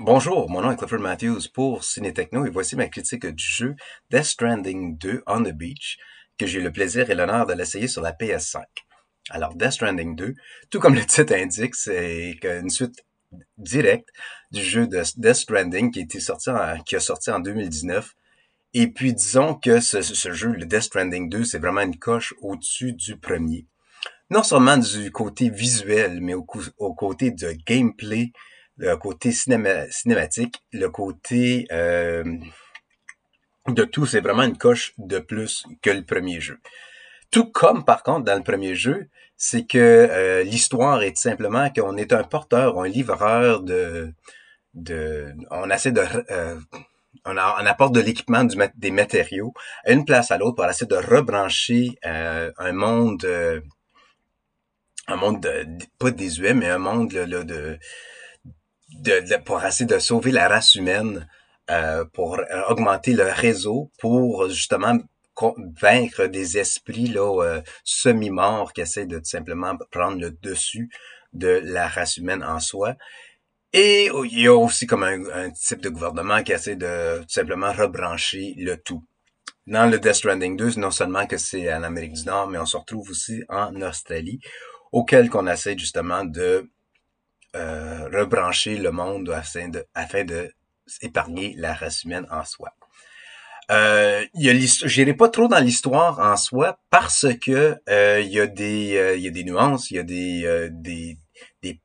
Bonjour, mon nom est Clifford Matthews pour Ciné Techno et voici ma critique du jeu Death Stranding 2 On the Beach que j'ai eu le plaisir et l'honneur de l'essayer sur la PS5. Alors Death Stranding 2, tout comme le titre indique, c'est une suite directe du jeu de Death Stranding qui a sorti en 2019. Et puis disons que ce jeu, le Death Stranding 2, c'est vraiment une coche au-dessus du premier. Non seulement du côté visuel, mais au côté de gameplay, le côté cinématique, le côté de tout, c'est vraiment une coche de plus que le premier jeu. Tout comme, par contre, dans le premier jeu, c'est que l'histoire est simplement qu'on est un porteur, un livreur on essaie de, on apporte de l'équipement, des matériaux à une place à l'autre pour essayer de rebrancher un monde pas désuet, mais un monde là, pour essayer de sauver la race humaine, pour augmenter le réseau, pour justement vaincre des esprits là semi-morts qui essaient de tout simplement prendre le dessus de la race humaine en soi. Et il y a aussi comme un type de gouvernement qui essaie de tout simplement rebrancher le tout. Dans le Death Stranding 2, non seulement que c'est en Amérique du Nord, mais on se retrouve aussi en Australie, auquel qu'on essaie justement de rebrancher le monde afin de épargner la race humaine en soi. J'irai pas trop dans l'histoire en soi parce que il y a des nuances, il y a des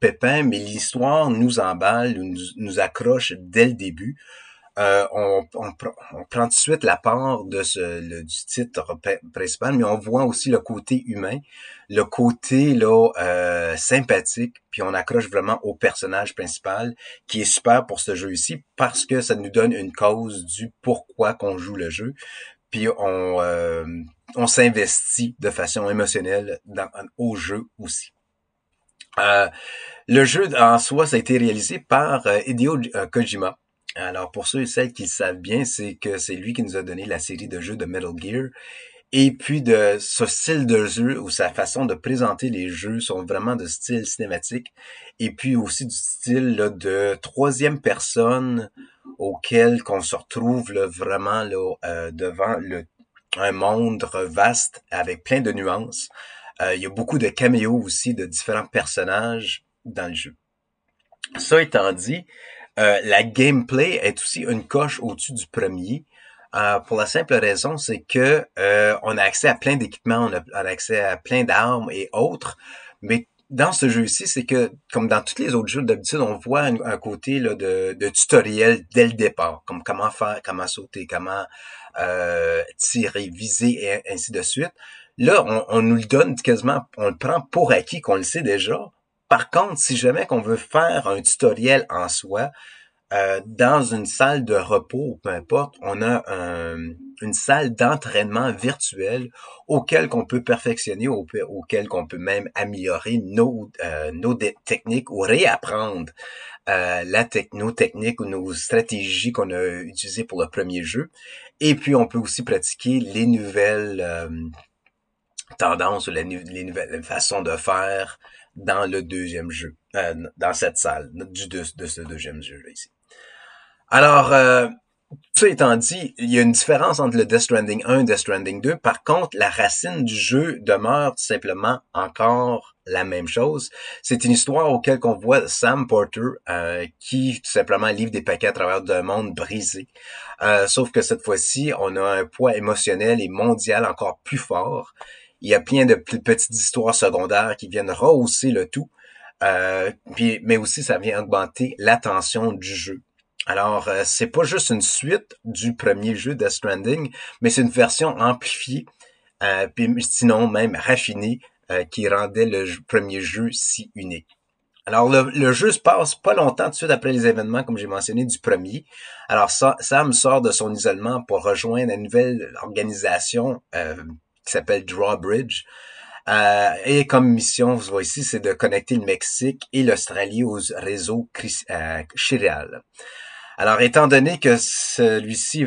pépins, mais l'histoire nous emballe, nous accroche dès le début. On prend tout de suite la part du titre principal, mais on voit aussi le côté humain, le côté là sympathique, puis on accroche vraiment au personnage principal, qui est super pour ce jeu ici, parce que ça nous donne une cause du pourquoi qu'on joue le jeu, puis on s'investit de façon émotionnelle au jeu aussi. Euh, le jeu en soi, ça a été réalisé par Hideo Kojima. Alors, pour ceux et celles qui le savent bien, c'est que c'est lui qui nous a donné la série de jeux de Metal Gear. Et puis de ce style de jeu ou sa façon de présenter les jeux sont vraiment de style cinématique. Et puis aussi du style là, de troisième personne auquel qu'on se retrouve là, vraiment là, devant un monde vaste avec plein de nuances. Il y a beaucoup de caméos aussi de différents personnages dans le jeu. Ça étant dit, la gameplay est aussi une coche au-dessus du premier. Pour la simple raison, c'est que on a accès à plein d'équipements, on a accès à plein d'armes et autres, mais dans ce jeu-ci, c'est que, comme dans tous les autres jeux, d'habitude, on voit un côté là, de tutoriel dès le départ, comme comment faire, comment sauter, comment tirer, viser, et ainsi de suite. Là, on nous le donne quasiment, on le prend pour acquis qu'on le sait déjà. Par contre, si jamais qu'on veut faire un tutoriel en soi, dans une salle de repos, ou peu importe, on a une salle d'entraînement virtuelle auquel qu'on peut perfectionner, auquel qu'on peut même améliorer nos techniques ou réapprendre nos techniques ou nos stratégies qu'on a utilisées pour le premier jeu. Et puis, on peut aussi pratiquer les nouvelles tendances ou les nouvelles façons de faire dans le deuxième jeu, dans cette salle de ce deuxième jeu-là ici. Alors, ça étant dit, il y a une différence entre le Death Stranding 1 et Death Stranding 2. Par contre, la racine du jeu demeure tout simplement encore la même chose. C'est une histoire auquel on voit Sam Porter qui tout simplement livre des paquets à travers d'un monde brisé. Sauf que cette fois-ci, on a un poids émotionnel et mondial encore plus fort. Il y a plein de petites histoires secondaires qui viennent rehausser le tout. Mais aussi, ça vient augmenter l'attention du jeu. Alors, c'est pas juste une suite du premier jeu Death Stranding, mais c'est une version amplifiée, puis sinon même raffinée, qui rendait premier jeu si unique. Alors, le jeu se passe pas longtemps tout de suite après les événements, comme j'ai mentionné, du premier. Alors, Sam sort de son isolement pour rejoindre une nouvelle organisation qui s'appelle Drawbridge. Et comme mission, vous voyez ici, c'est de connecter le Mexique et l'Australie au réseau Chiral. Alors, étant donné que celui-ci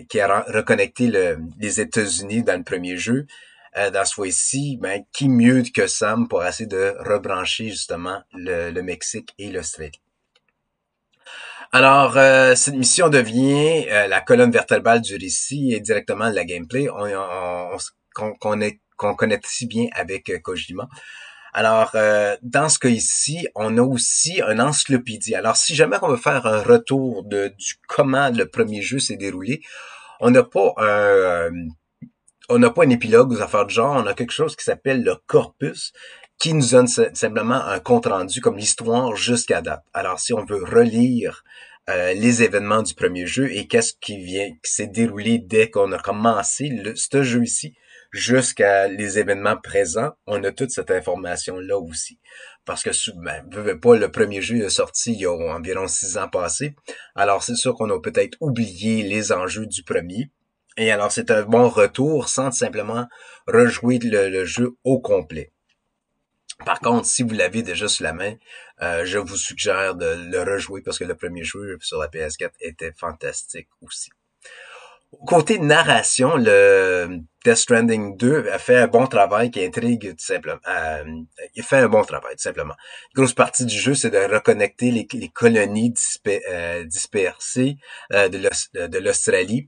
qui a reconnecté les États-Unis dans le premier jeu, dans ce fois-ci, ben, qui mieux que Sam pour essayer de rebrancher justement le Mexique et l'Australie. Alors, cette mission devient la colonne vertébrale du récit et directement de la gameplay qu'on connaît si bien avec Kojima. Alors, dans ce cas ici, on a aussi un encyclopédie. Alors, si jamais on veut faire un retour du comment le premier jeu s'est déroulé, on n'a pas on n'a pas un épilogue aux affaires de genre, on a quelque chose qui s'appelle le corpus, qui nous donne simplement un compte-rendu comme l'histoire jusqu'à date. Alors, si on veut relire les événements du premier jeu et qu'est-ce qui s'est déroulé dès qu'on a commencé ce jeu ici, jusqu'à les événements présents, on a toute cette information-là aussi. Parce que, veux pas, le premier jeu est sorti il y a environ 6 ans passés. Alors, c'est sûr qu'on a peut-être oublié les enjeux du premier. Et alors, c'est un bon retour sans simplement rejouer le jeu au complet. Par contre, si vous l'avez déjà sous la main, je vous suggère de le rejouer parce que le premier jeu sur la PS4 était fantastique aussi. Côté narration, le Death Stranding 2 a fait un bon travail qui intrigue tout simplement. Il fait un bon travail tout simplement. Une grosse partie du jeu, c'est de reconnecter les colonies dispersées de l'Australie.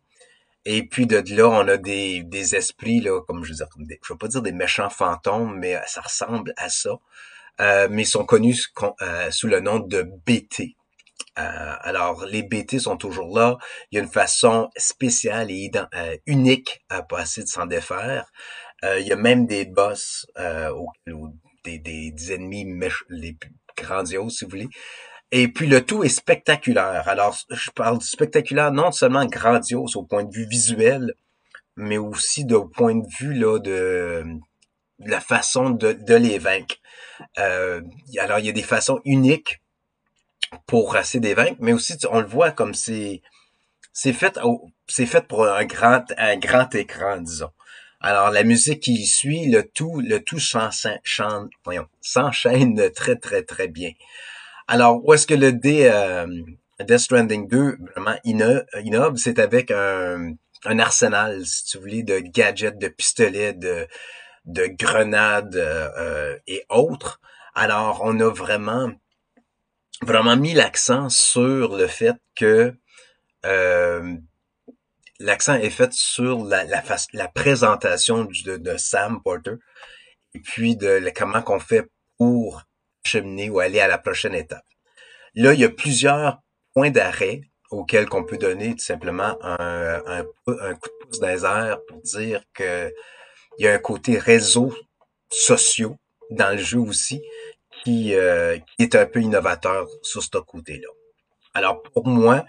Et puis de là, on a des esprits, là, comme je veux dire, je veux pas dire des méchants fantômes, mais ça ressemble à ça. Mais ils sont connus sous le nom de BT. Alors, les BT sont toujours là. Il y a une façon spéciale et unique à passer de s'en défaire. Il y a même des boss ou des ennemis les plus grandioses, si vous voulez. Et puis le tout est spectaculaire. Alors, je parle du spectaculaire non seulement grandiose au point de vue visuel, mais aussi au point de vue là de la façon de les vaincre. Alors, il y a des façons uniques pour essayer de les vaincre, mais aussi on le voit comme c'est fait pour un grand écran, disons. Alors, la musique qui suit, le tout s'enchaîne très, très, très bien. Alors, où est-ce que Death Stranding 2 vraiment innove, c'est avec un arsenal, si tu voulais, de gadgets, de pistolets, de grenades et autres. Alors, on a vraiment mis l'accent sur le fait que euh, l'accent est fait sur la présentation de Sam Porter et puis comment qu'on fait pour cheminer ou aller à la prochaine étape. Là, il y a plusieurs points d'arrêt auxquels qu'on peut donner tout simplement un coup de pouce dans les airs pour dire que il y a un côté réseaux sociaux dans le jeu aussi qui est un peu innovateur sur ce côté-là. Alors pour moi,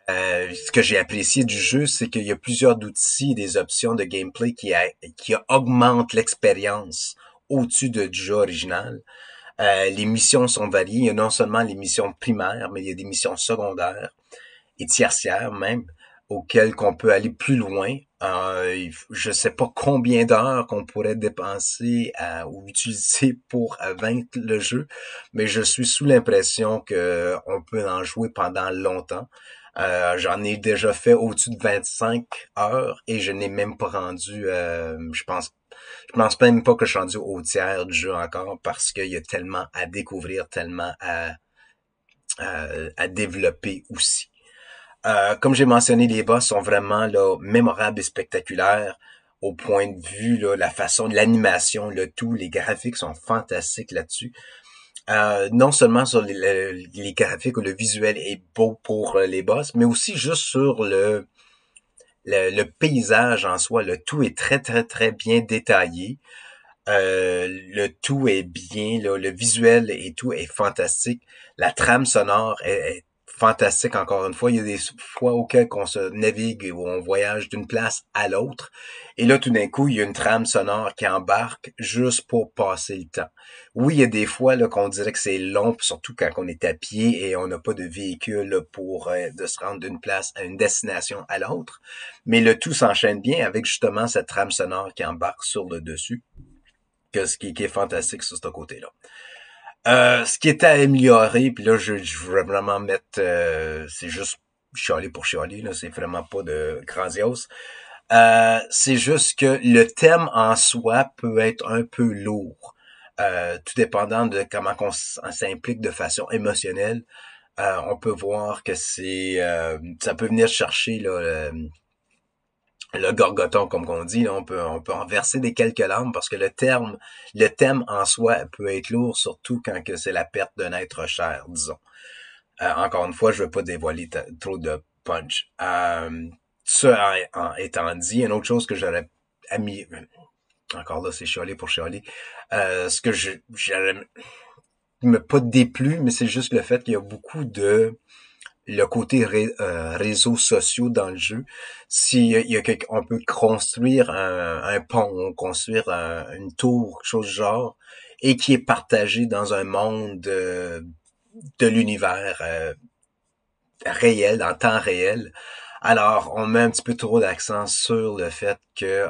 ce que j'ai apprécié du jeu, c'est qu'il y a plusieurs outils et des options de gameplay qui augmentent l'expérience au-dessus du jeu original. Les missions sont variées. Il y a non seulement les missions primaires, mais il y a des missions secondaires et tertiaires même, auxquelles qu'on peut aller plus loin. Je sais pas combien d'heures qu'on pourrait dépenser ou utiliser pour vaincre le jeu, mais je suis sous l'impression que on peut en jouer pendant longtemps. J'en ai déjà fait au-dessus de 25 heures et je n'ai même pas rendu, je pense même pas que je suis rendu au tiers du jeu encore parce qu'il y a tellement à découvrir, tellement à développer aussi. Comme j'ai mentionné, les boss sont vraiment là mémorables et spectaculaires au point de vue là, la façon de l'animation, le tout, les graphiques sont fantastiques là-dessus. Non seulement sur les graphiques ou le visuel est beau pour les boss, mais aussi juste sur le paysage en soi. Le tout est très très très bien détaillé. Le tout est bien, là, le visuel et tout est fantastique. La trame sonore est fantastique encore une fois. Il y a des fois auxquelles on se navigue ou on voyage d'une place à l'autre. Et là, tout d'un coup, il y a une trame sonore qui embarque juste pour passer le temps. Oui, il y a des fois là qu'on dirait que c'est long, surtout quand on est à pied et on n'a pas de véhicule pour de se rendre d'une place à une destination à l'autre. Mais le tout s'enchaîne bien avec justement cette trame sonore qui embarque sur le dessus que qui est fantastique sur ce côté-là. Ce qui était à améliorer, puis là, je voudrais vraiment mettre, c'est juste chialer pour chialer, là, c'est vraiment pas de grandiose. C'est juste que le thème en soi peut être un peu lourd, tout dépendant de comment on s'implique de façon émotionnelle. On peut voir que ça peut venir chercher là, le gorgoton, comme on dit. Là, on peut en verser des quelques larmes parce que le thème en soi peut être lourd, surtout quand que c'est la perte d'un être cher, disons. Encore une fois, je veux pas dévoiler trop de punch. Ça étant dit, une autre chose que j'aurais ami, encore là, c'est chialer pour chialer. Ce que j'aurais pas déplu, mais c'est juste le fait qu'il y a beaucoup de le côté réseaux sociaux dans le jeu. Si il y a on peut construire un pont, construire une tour, quelque chose du genre, et qui est partagé dans un monde de l'univers réel, dans le temps réel. Alors, on met un petit peu trop d'accent sur le fait que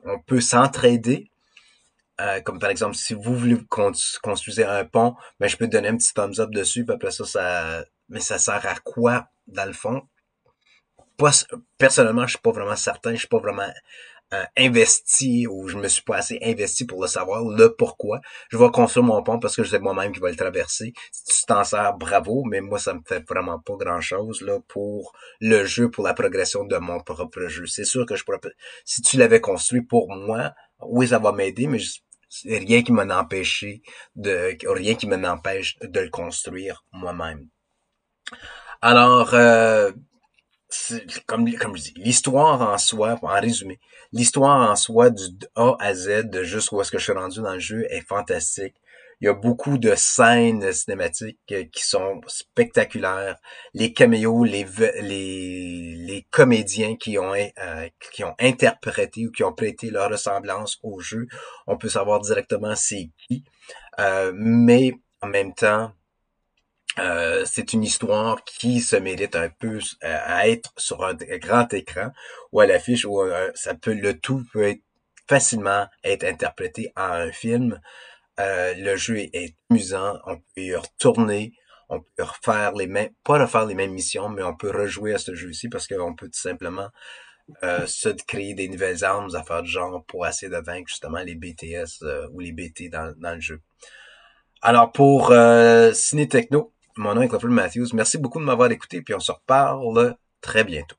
on peut s'entraider. Comme par exemple, si vous voulez construire un pont, ben je peux te donner un petit thumbs up dessus, puis après ça, mais ça sert à quoi dans le fond? Pas, personnellement, je suis pas vraiment certain, je suis pas vraiment investi ou je me suis pas assez investi pour le savoir, le pourquoi. Je vais construire mon pont parce que je sais moi-même qui va le traverser. Si tu t'en sers, bravo, mais moi, ça me fait vraiment pas grand-chose là pour le jeu, pour la progression de mon propre jeu. C'est sûr que si tu l'avais construit pour moi, oui, ça va m'aider, mais rien qui m'en empêché rien qui m'empêche de le construire moi-même. Alors, comme je dis, l'histoire en soi, en résumé, l'histoire en soi du A à Z, de juste où est-ce que je suis rendu dans le jeu, est fantastique. Il y a beaucoup de scènes cinématiques qui sont spectaculaires. Les caméos, les comédiens qui ont interprété ou qui ont prêté leur ressemblance au jeu, on peut savoir directement c'est qui. Mais en même temps, c'est une histoire qui se mérite un peu à être sur un grand écran ou à l'affiche où le tout peut être facilement être interprété en un film. Le jeu est amusant, on peut y retourner, on peut refaire pas refaire les mêmes missions, mais on peut rejouer à ce jeu-ci parce qu'on peut tout simplement se créer des nouvelles armes, affaires de genre pour essayer de vaincre justement les BTS ou les BT dans le jeu. Alors pour Ciné Techno, mon nom est Clifford Matthews. Merci beaucoup de m'avoir écouté, puis on se reparle très bientôt.